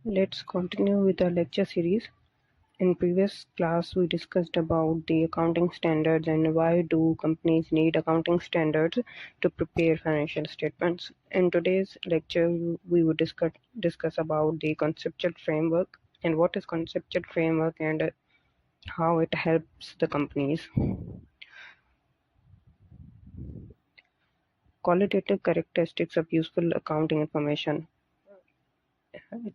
Let's continue with our lecture series. In previous class, we discussed about the accounting standards and why do companies need accounting standards to prepare financial statements. In today's lecture, we would discuss about the conceptual framework and what is conceptual framework and how it helps the companies. Qualitative characteristics of useful accounting information.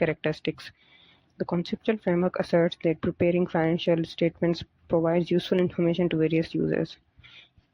characteristics. The conceptual framework asserts that preparing financial statements provides useful information to various users.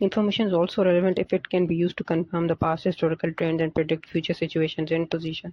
Information is also relevant if it can be used to confirm the past historical trends and predict future situations and position.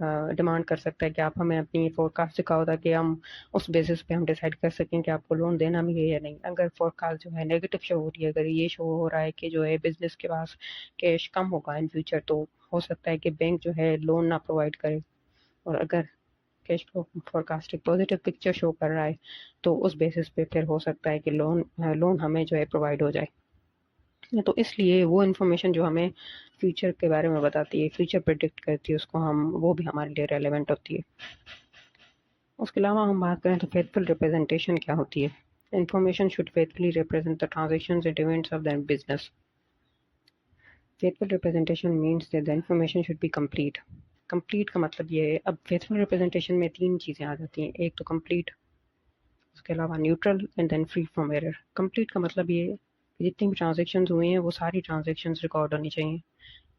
Demand کر سکتا ہے کہ آپ ہمیں اپنی four cost دکھاؤ تاکہ ہم اس بیسس پہ ہم ڈیسائڈ کر سکیں کہ آپ کو لون دینا بھی ہے یا نہیں. اگر فور کاسٹ جو ہے نیگیٹو شو ہو رہی ہے, اگر یہ شو ہو رہا ہے کہ جو ہے بزنس کے پاس کیش کم ہوگا ان فیوچر, تو ہو سکتا ہے کہ بینک جو ہے لون نہ پرووائڈ کرے. اور اگر cash flow forecast positive picture show کر رہا ہے تو اس بیسس پہ پھر ہو سکتا ہے کہ لون ہمیں جو ہے پرووائڈ ہو جائے. تو اس لیے وہ انفارمیشن جو ہمیں فیوچر کے بارے میں بتاتی ہے, فیوچر پریڈکٹ کرتی ہے, اس کو وہ بھی ہمارے لیے ریلیونٹ ہوتی ہے. اس کے علاوہ ہم بات کریں تو فیتھفل ریپرزنٹیشن کیا ہوتی ہے. Information should faithfully represent the transactions and events of the business. Faithful representation means that the information should be complete. Complete کا مطلب یہ ہے, اب فیتھفل ریپرزنٹیشن میں 3 چیزیں آ جاتی ہیں. ایک تو کمپلیٹ, اس کے علاوہ neutral and then free from error. Complete کا مطلب یہ ہے کہ جتنی بھی ٹرانزیکشنز ہوئی ہیں وہ ساری ٹرانزیکشنز ریکارڈ ہونی چاہیے.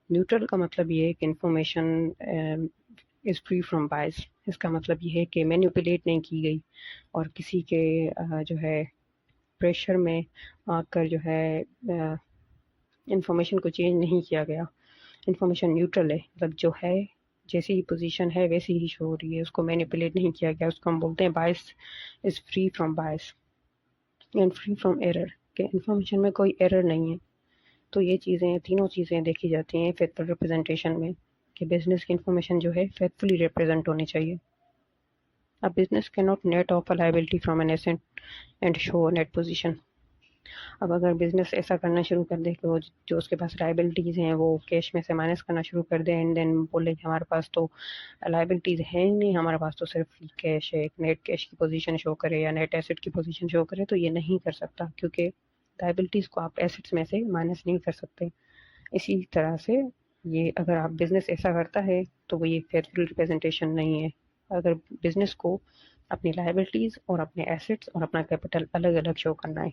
نیوٹرل کا مطلب یہ ہے کہ انفارمیشن از فری فرام بائس. اس کا مطلب یہ ہے کہ مینیپولیٹ نہیں کی گئی اور کسی کے جو ہے پریشر میں آ کر جو ہے انفارمیشن کو چینج نہیں کیا گیا. انفارمیشن نیوٹرل ہے, مطلب جو ہے جیسی ہی پوزیشن ہے ویسی ہی شو ہو رہی ہے, اس کو مینیپولیٹ نہیں کیا گیا. اس کو ہم بولتے ہیں bias is free from bias and free from error, کہ انفارمیشن میں کوئی ایرر نہیں ہے. تو یہ چیزیں, تینوں چیزیں دیکھی جاتی ہیں فیتھفل ریپرزنٹیشن میں, کہ بزنس کی انفارمیشن جو ہے فیتھفلی ریپرزینٹ ہونی چاہیے. A business cannot net off a liability from an asset and show a net position. اب اگر بزنس ایسا کرنا شروع کر دے کہ وہ جو اس کے پاس لائبلٹیز ہیں وہ کیش میں سے مائنس کرنا شروع کر دے, اینڈ دین بولے کہ ہمارے پاس تو لائبلٹیز ہیں ہی نہیں, ہمارے پاس تو صرف کیش ہے, ایک نیٹ کیش کی پوزیشن شو کرے یا نیٹ ایسٹ کی پوزیشن شو کرے, تو یہ نہیں کر سکتا, کیونکہ لائبلٹیز کو آپ ایسٹس میں سے مائنس نہیں کر سکتے. اسی طرح سے یہ اگر آپ بزنس ایسا کرتا ہے تو وہ یہ فیتھفل ریپرزنٹیشن نہیں ہے. اگر بزنس کو اپنی لائبلٹیز اور اپنے ایسٹس اور اپنا کیپٹل الگ الگ شو کرنا ہے.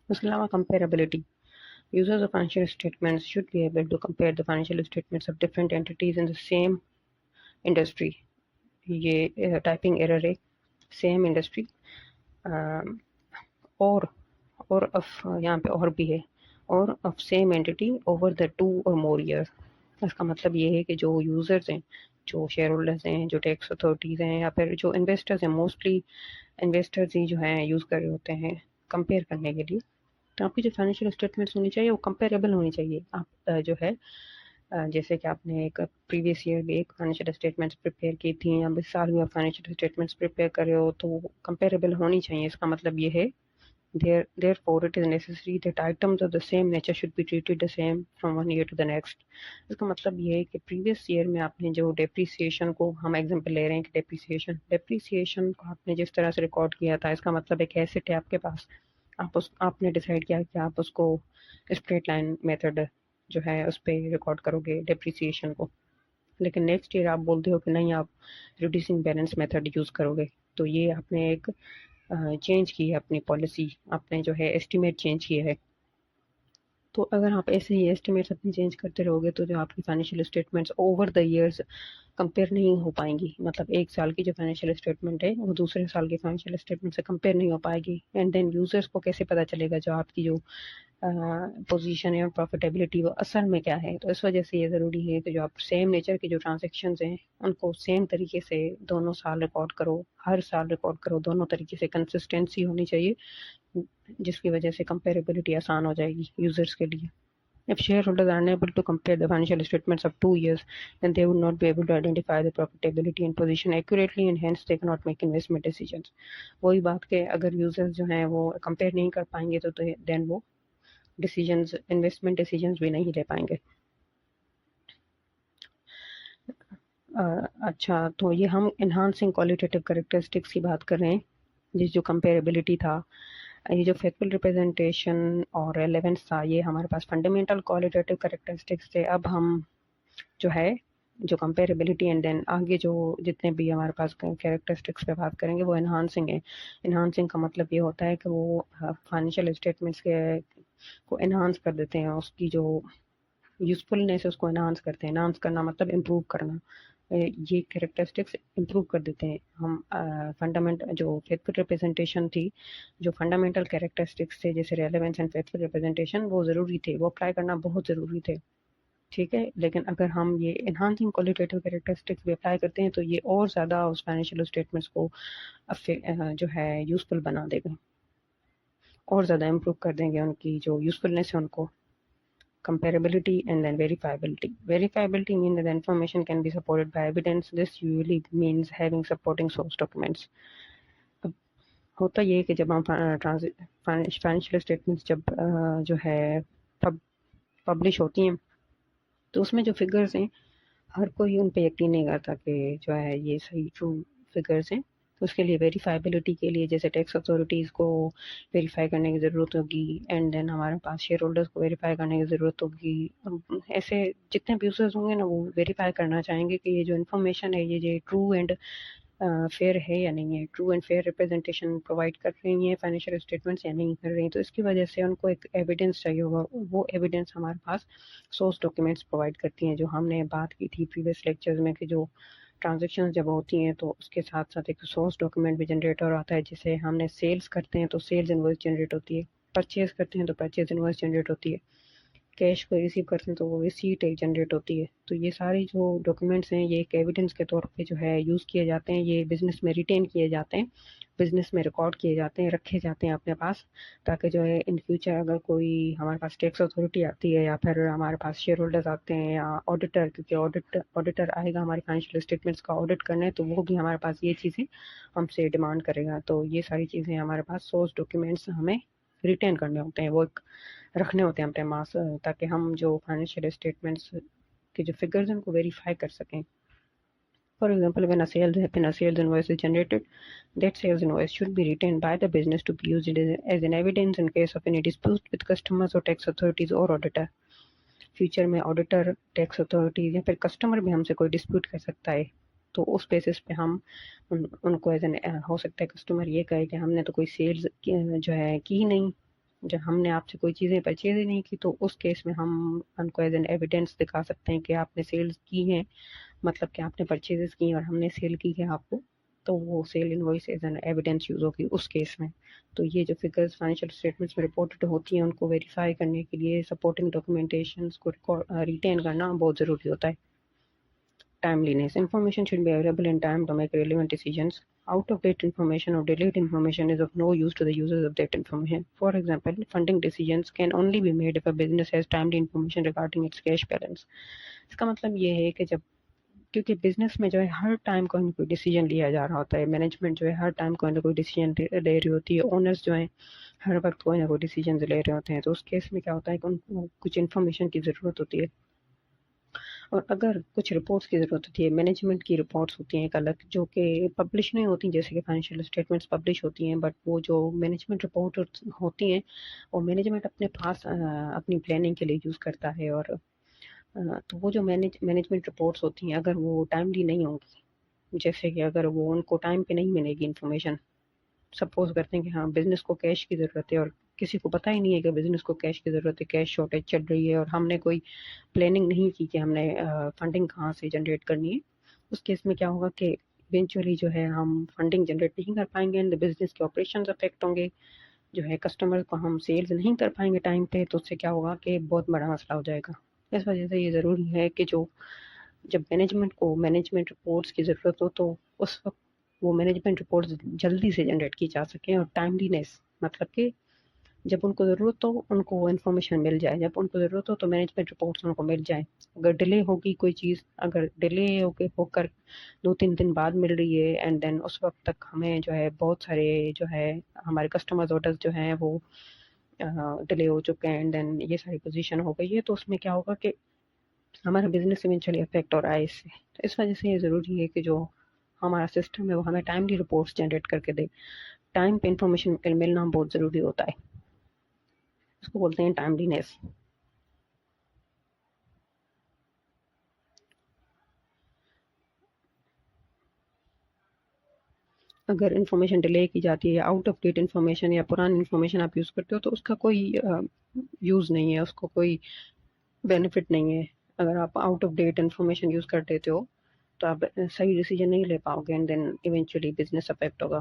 اس کے علاوہ comparability. Users of financial statements should be able to compare the financial statements of different entities in the same industry. یہ ٹائپنگ ایرر ہے. سیم انڈسٹری اور یہاں پہ اور بھی ہے, اور of same anti over the 2 or more years. اس کا مطلب یہ ہے کہ جو یوزرز ہیں, جو شیئر ہولڈرز ہیں, جو ٹیکس اتھارٹیز ہیں, یا پھر جو انویسٹرز ہیں, موسٹلی انویسٹرز ہی جو ہیں یوز کر رہے ہوتے ہیں کمپیئر کرنے کے لیے. تو آپ کی جو فائنینشیل اسٹیٹمنٹس ہونی چاہیے وہ کمپیریبل ہونی چاہیے. آپ جو ہے جیسے کہ آپ نے ایک پریویس ایئر بھی ایک فائنینشیل اسٹیٹمنٹس پریپیئر کی تھیں, یا اس سال بھی آپ فائنینشیل اسٹیٹمنٹس پریپیئر کر رہے ہو, تو وہ کمپیریبل ہونی چاہیے. اس کا مطلب یہ ہے therefore it is necessary that items of the same nature should be treated the same from one year to the next. اس کا مطلب یہ ہے کہ پریویس ایئر میں آپ نے جو ڈیپریسیشن کو, ہم ایگزامپل لے رہے ہیں کہ ڈیپریسیشن کو آپ نے جس طرح سے ریکارڈ کیا تھا, اس کا مطلب ایک ایسٹ ہے آپ کے پاس, آپ نے ڈیسائیڈ کیا کہ آپ اس کو اسٹریٹ لائن میتھڈ جو ہے اس پہ ریکارڈ کرو گے ڈیپریسیشن کو, لیکن نیکسٹ ایئر آپ بولتے ہو کہ نہیں آپ ریڈیوسنگ بیلنس میتھڈ یوز کرو گے. تو یہ آپ نے ایک چینج کی ہے اپنی پالیسی, آپ نے جو ہے ایسٹیمیٹ چینج کیا ہے. تو اگر آپ ایسے ہی ایسٹیمیٹس اپنے چینج کرتے رہو گے تو جو آپ کی financial statements over the years compare نہیں ہو پائیں گی. مطلب ایک سال کی جو فائنینشیل اسٹیٹمنٹ ہے وہ دوسرے سال کی فائنینشیل اسٹیٹمنٹ سے کمپیئر نہیں ہو پائے گی. اینڈ دین یوزرس کو کیسے پتہ چلے گا جو آپ کی جو پوزیشن ہے اور پروفیٹیبلٹی وہ اصل میں کیا ہے. تو اس وجہ سے یہ ضروری ہے کہ جو آپ سیم نیچر کے جو ٹرانزیکشنز ہیں ان کو سیم طریقے سے دونوں سال ریکارڈ کرو, ہر سال ریکارڈ کرو, دونوں طریقے سے کنسسٹنسی ہونی چاہیے, جس کی وجہ سے کمپیریبلٹی آسان ہو جائے گی یوزرس کے لیے. If shareholders are unable to compare the financial statements of 2 years, then they would not be able to identify the profitability and position accurately, and hence they cannot make investment decisions. وہی بات کہ اگر users جو ہیں وہ compare نہیں کر پائیں گے تو دین وہ ڈیسیجنز, انویسٹمنٹ ڈیسیجنز بھی نہیں لے پائیں گے. اچھا, تو یہ ہم انہانسنگ کوالٹیٹیو کریکٹرسٹکس کی بات کر رہے ہیں. جس جو کمپیریبلٹی تھا, یہ جو فیتھفل ریپرزنٹیشن اور ریلیونس تھا, یہ ہمارے پاس فنڈامنٹل کوالٹیٹیو کریکٹرسٹکس تھے. اب ہم جو ہے جو کمپیریبلٹی اینڈ دین آگے جو جتنے بھی ہمارے پاس کریکٹرسٹکس پہ بات کریں گے وہ انہانسنگ ہے. انہانسنگ کا مطلب یہ ہوتا ہے کہ وہ فائنینشیل اسٹیٹمنٹس کو انہانس کر دیتے ہیں, اس کی جو یوزفلنیس اس کو انہانس کرتے ہیں. انہانس کرنا مطلب امپروو کرنا. یہ کریکٹرسٹکس امپروو کر دیتے ہیں. ہم فنڈامنٹل جو فیتھفل ریپرزنٹیشن تھی, جو فنڈامنٹل کریکٹرسٹکس تھے جیسے ریلیونس اینڈ فیتھفل ریپرزنٹیشن, وہ ضروری تھے, وہ اپلائی کرنا بہت ضروری تھے. ٹھیک ہے. لیکن اگر ہم یہ انہانسنگ کولیٹیٹیو کیریکٹرسٹکس بھی اپلائی کرتے ہیں تو یہ اور زیادہ اس فائنینشیل اسٹیٹمنٹس کو جو ہے یوزفل بنا دے گا، اور زیادہ امپروو کر دیں گے ان کی جو یوزفلنس ہے ان کو. Comparability and then verifiability. Verifiability means that the information can be supported by evidence. This usually means having supporting source documents. اب ہوتا یہ ہے کہ جب ہم فائنینشیل اسٹیٹمنٹس جب جو ہے پبلش ہوتی ہیں تو اس میں جو فگرز ہیں ہر کوئی ان پہ یقین نہیں کرتا کہ جو ہے یہ صحیح ٹرو فگرز ہیں. تو اس کے لیے ویریفائبلٹی کے لیے جیسے ٹیکس اتھارٹیز کو ویریفائی کرنے کی ضرورت ہوگی، اینڈ دین ہمارے پاس شیئر ہولڈرس کو ویریفائی کرنے کی ضرورت ہوگی. ایسے جتنے بھی یوزرز ہوں گے نا وہ ویریفائی کرنا چاہیں گے کہ یہ جو انفارمیشن ہے یہ ٹرو اینڈ فیئر ہے یا نہیں ہے، true and fair representation provide کر رہی ہیں فائنینشیل اسٹیٹمنٹس یا نہیں کر رہی ہیں. تو اس کی وجہ سے ان کو ایک ایویڈنس چاہیے ہوگا. وہ ایویڈنس ہمارے پاس سورس ڈاکیومنٹس پرووائڈ کرتی ہیں، جو ہم نے بات کی تھی پریویس لیکچرز میں کہ جو ٹرانزیکشن جب ہوتی ہیں تو اس کے ساتھ ساتھ ایک سورس ڈاکیومنٹ بھی جنریٹ ہو رہا ہے. جسے ہم نے سیلز کرتے ہیں تو سیلز انوائس جنریٹ ہوتی ہے، پرچیز کرتے ہیں تو پرچیز انوائس جنریٹ ہوتی ہے، کیش کو ریسیو کرتے ہیں تو وہ ریسیٹ ایک جنریٹ ہوتی ہے. تو یہ ساری جو ڈاکیومنٹس ہیں یہ ایک ایویڈنس کے طور پہ جو ہے یوز کیے جاتے ہیں. یہ بزنس میں ریٹین کیے جاتے ہیں، بزنس میں ریکارڈ کیے جاتے ہیں، رکھے جاتے ہیں اپنے پاس، تاکہ جو ہے ان فیوچر اگر کوئی ہمارے پاس ٹیکس اتھارٹی آتی ہے یا پھر ہمارے پاس شیئر ہولڈرز آتے ہیں یا آڈیٹر، کیونکہ آڈیٹر آئے گا ہماری فائنینشیل اسٹیٹمنٹس کا آڈٹ کرنے تو وہ بھی ہمارے پاس یہ چیزیں ہم سے ڈیمانڈ کرے گا. تو یہ ساری چیزیں ہمارے پاس سورس ڈاکیومنٹس ہمیں ریٹین کرنے ہوتے ہیں، وہ رکھنے ہوتے ہیں اپنے پاس، تاکہ ہم جو فائنینشیل اسٹیٹمنٹس کے جو فگرز ہیں ان کو ویریفائی کر سکیں. For example, when a sales invoice is generated, that sales invoice should be retained by the business to be used as an evidence in case of any dispute with customers or tax authorities or auditor. Future میں auditor, tax authorities یا پھر customer بھی ہم سے کوئی dispute کر سکتا ہے، تو اس بیسس پہ ہم ان کو ایز این ہو سکتا ہے کسٹمر یہ کہے کہ ہم نے تو کوئی سیلز جو ہے کی نہیں، جب ہم نے آپ سے کوئی چیزیں پرچیز ہی نہیں کی، تو اس کیس میں ہم ان کو ایز این ایویڈینس دکھا سکتے ہیں کہ آپ نے سیلز کی ہیں، مطلب کہ آپ نے پرچیزز کی اور ہم نے سیل کی ہے آپ کو، تو وہ sale invoice as an evidence use ہوگی اس کیس میں. تو یہ جو فگرز فائنینشیل اسٹیٹمنٹس میں رپورٹڈ ہوتی ہیں ان کو ویریفائی کرنے کے لیے سپورٹنگ ڈاکومنٹیشنز کو ریٹین کرنا بہت ضروری ہوتا ہے. Timeliness. Information should be available in time to make relevant decisions. Out-of-date information or delayed information is of no use to the users of that information. For example, funding decisions can only be made if a business has timely information regarding its cash balance. اس کا مطلب یہ ہے کہ جب کیونکہ business میں جو ہے ہر ٹائم کوئی نہ کوئی ڈیسیجن لیا جا رہا ہوتا ہے، مینجمنٹ جو ہے ہر ٹائم کوئی نہ کوئی ڈیسیجن لے رہی ہوتی ہے، اونرز جو ہیں ہر وقت کوئی نہ کوئی ڈیسیجن لے رہے ہوتے ہیں. تو اس کیس میں کیا ہوتا ہے کہ ان کو کچھ انفارمیشن کی ضرورت ہوتی ہے، اور اگر کچھ رپورٹس کی ضرورت ہوتی ہے، مینجمنٹ کی رپورٹس ہوتی ہیں ایک الگ جو کہ پبلش نہیں ہوتی جیسے کہ فائنینشیل اسٹیٹمنٹس پبلش ہوتی ہیں، بٹ وہ جو مینجمنٹ رپورٹ ہوتی ہیں وہ مینجمنٹ اپنے پاس اپنی پلاننگ کے لیے یوز کرتا ہے. اور تو وہ جو مینجمنٹ رپورٹس ہوتی ہیں اگر وہ ٹائملی نہیں ہوں گی، جیسے کہ اگر وہ ان کو ٹائم پہ نہیں ملے گی انفارمیشن، سپوز کرتے ہیں کہ ہاں بزنس کو کیش کی ضرورت ہے اور کسی کو پتہ ہی نہیں ہے کہ بزنس کو کیش کی ضرورت ہے، کیش شارٹیج چل رہی ہے اور ہم نے کوئی پلاننگ نہیں کی کہ ہم نے فنڈنگ کہاں سے جنریٹ کرنی ہے، اس کیس میں کیا ہوگا کہ ایونچولی جو ہے ہم فنڈنگ جنریٹ نہیں کر پائیں گے اینڈ بزنس کے آپریشنز افیکٹ ہوں گے، جو ہے کسٹمر کو ہم سیلز نہیں کر پائیں گے ٹائم پہ، تو اس سے کیا ہوگا کہ بہت بڑا مسئلہ ہو جائے گا. اس وجہ سے یہ ضروری ہے کہ جو جب مینجمنٹ کو مینجمنٹ رپورٹس کی ضرورت ہو تو اس وقت وہ مینجمنٹ رپورٹس جلدی سے جنریٹ کی جا سکیں، اور ٹائملینس مطلب کہ جب ان کو ضرورت ہو ان کو انفارمیشن مل جائے، جب ان کو ضرورت ہو تو مینجمنٹ رپورٹس ان کو مل جائیں. اگر ڈیلے ہوگی کوئی چیز، اگر ڈیلے ہو کر 2-3 دن بعد مل رہی ہے اینڈ دین اس وقت تک ہمیں جو ہے بہت سارے جو ہے ہمارے کسٹمرز آرڈرز جو ہیں وہ ڈیلے ہو چکے ہیں اینڈ دین یہ ساری پوزیشن ہو گئی ہے، تو اس میں کیا ہوگا کہ ہمارا بزنس ایونچولی افیکٹ ہو رہا ہے اس سے. تو اس وجہ سے یہ ضروری ہے کہ جو ہمارا سسٹم ہے وہ ہمیں ٹائملی رپورٹس جنریٹ کر کے دے. ٹائم پہ انفارمیشن ملنا بہت ضروری ہوتا ہے، اس کو بولتے ہیں ٹائملینس. اگر انفارمیشن ڈیلے کی جاتی ہے یا آؤٹ آف ڈیٹ انفارمیشن یا پرانی انفارمیشن آپ یوز کرتے ہو تو اس کا کوئی یوز نہیں ہے، اس کو کوئی بینیفٹ نہیں ہے. اگر آپ out of date information use کر دیتے ہو تو آپ صحیح ڈیسیجن نہیں لے پاؤ گے and then eventually business affect ہوگا.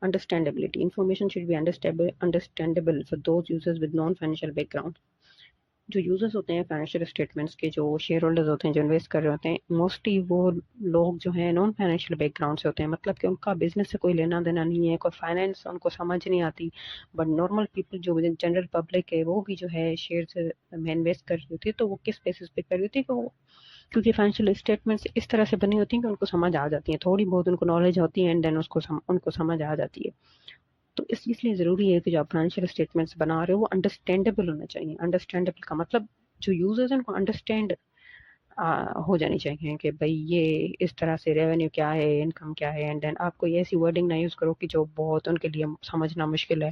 Understandability. Information should be understandable for those users with non-financial background. جو یوزرز ہوتے ہیں فائنینشیل اسٹیٹمنٹس کے، جو شیئر ہولڈرز ہوتے ہیں، جو انویسٹ کر رہے ہوتے ہیں، موسٹلی وہ لوگ جو ہیں نان فائنینشیل بیک گراؤنڈ سے ہوتے ہیں، مطلب کہ ان کا بزنس سے کوئی لینا دینا نہیں ہے، کوئی فائنینس ان کو سمجھ نہیں آتی. بٹ نارمل پیپل جو جنرل پبلک ہے وہ بھی جو ہے شیئرز میں انویسٹ کر رہی ہوتی ہے، تو وہ کس بیسس پہ کر رہی ہوتی ہے کہ وہ کیونکہ فائنینشیل اسٹیٹمنٹس اس طرح سے بنی ہوتی ہیں کہ ان کو سمجھ آ جاتی ہیں، تھوڑی بہت ان کو نالج ہوتی ہے اینڈ دین ان کو سمجھ آ جاتی ہے. تو اس لیے ضروری ہے کہ جو آپ فائنینشیل اسٹیٹمنٹس بنا رہے ہو وہ انڈرسٹینڈیبل ہونا چاہیے. انڈرسٹینڈیبل کا مطلب جو یوزرز ہیں ان کو انڈرسٹینڈ ہو جانی چاہیے کہ بھائی یہ اس طرح سے ریونیو کیا ہے، انکم کیا ہے، اینڈ دین آپ کوئی ایسی ورڈنگ نہ یوز کرو کہ جو بہت ان کے لیے سمجھنا مشکل ہے.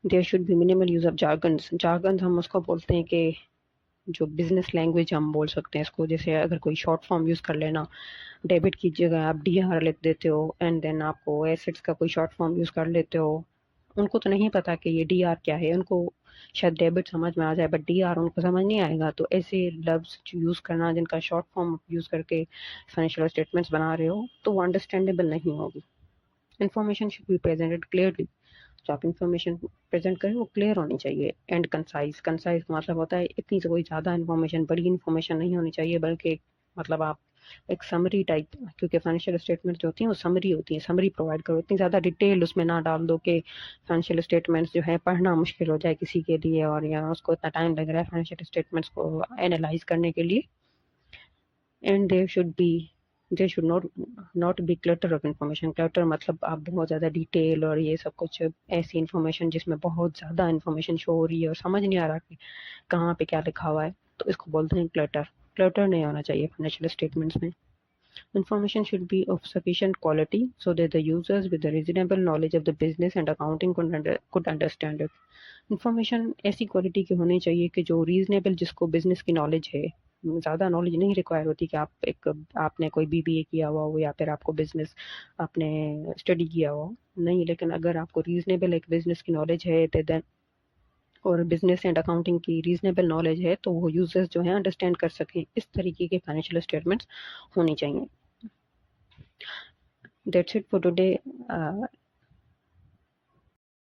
There should be minimal use of jargons. Jargons ہم اس کو بولتے ہیں کہ جو بزنس لینگویج ہم بول سکتے ہیں اس کو، جیسے اگر کوئی شارٹ فارم یوز کر لینا، ڈیبٹ کی جگہ آپ ڈی آر لکھ دیتے ہو، اینڈ دین آپ کو ایسٹس کا کوئی شارٹ فارم یوز کر لیتے ہو. ان کو تو نہیں پتا کہ یہ ڈی آر کیا ہے، ان کو شاید ڈیبٹ سمجھ میں آ جائے بٹ ڈی آر ان کو سمجھ نہیں آئے گا. تو ایسے لفظ یوز کرنا جن کا شارٹ فارم یوز کر کے فائنینشیل اسٹیٹمنٹس بنا رہے ہو تو وہ انڈرسٹینڈیبل نہیں ہوگی. Information should be presented clearly. جو آپ انفارمیشن پریزنٹ کریں وہ کلیئر ہونی چاہیے. And concise. کنسائز کا مطلب ہوتا ہے اتنی سے کوئی زیادہ انفارمیشن، بڑی انفارمیشن نہیں ہونی چاہیے، بلکہ مطلب آپ ایک سمری ٹائپ، کیونکہ فائنینشیل اسٹیٹمنٹ جو ہوتی ہیں وہ سمری ہوتی ہیں، سمری پرووائڈ کرو. اتنی زیادہ ڈیٹیل اس میں نہ ڈال دو کہ فائنینشیل اسٹیٹمنٹس جو ہے پڑھنا مشکل ہو جائے کسی کے لیے، اور یا اس کو اتنا ٹائم لگ رہا ہے فائنینشیل اسٹیٹمنٹس کو اینالائز کرنے کے لیے. And there should not be clutter of information. Clutter مطلب آپ بہت زیادہ ڈیٹیل اور یہ سب کچھ ایسی انفارمیشن جس میں بہت زیادہ انفارمیشن شو ہو رہی ہے اور سمجھ نہیں آ رہا کہ کہاں پہ کیا لکھا ہوا ہے، تو اس کو بولتے ہیں کلٹر. کلٹر نہیں ہونا چاہیے فائنینشیل اسٹیٹمنٹس میں. Information should be of sufficient quality so that the users with the reasonable knowledge of the business and accounting could understand it. Information ایسی کوالٹی کی ہونی چاہیے کہ جو ریزنیبل، جس کو بزنس کی نالج ہے. زیادہ نالج نہیں ریکوائر ہوتی کہ آپ نے کوئی BBA کیا ہوا ہو یا پھر آپ کو بزنس آپ نے اسٹڈی کیا ہو، نہیں. لیکن اگر آپ کو ریزنیبل ایک بزنس کی نالج ہے دین اور بزنس اینڈ اکاؤنٹنگ کی ریزنیبل نالج ہے تو وہ یوزرز جو ہیں انڈرسٹینڈ کر سکیں. اس طریقے کے فائنینشیل اسٹیٹمنٹس ہونی چاہیے. That's it for today.